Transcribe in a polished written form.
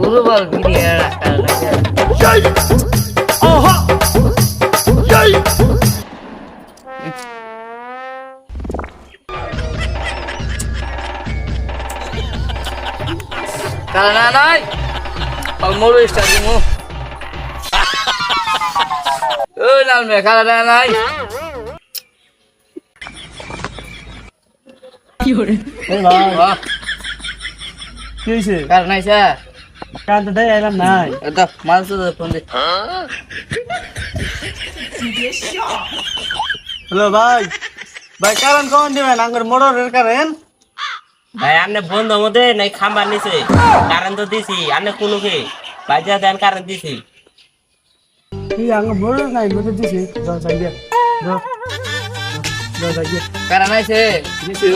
পুরো বল ভিডিও রাখা Yay! Aha! Yay! কারণ নাই মোড় স্টার্ট দিমু ও লাল মে কারণ নাই কি হরে এই ভাই বাহ কি হইছে কারণ নাই স্যার কান তো দেই এলাম নাই এটা মানুষ ফোন দে হ্যালো ভাই ভাই কারণ কোন দিবেন আঙ্গুর মোটরের কারেন্ট ভাই আপনি বন্ধ মধ্যে নাই খাম্বার নিছে কারেন্ট তো দিছি আপনি কোনো কে বাজা দেন কারেন্ট দিছি কি আঙ্গুর মোটর নাই মোটর দিছি যাও যাই গে যাও যাই গে কারণ নাই সে দিছি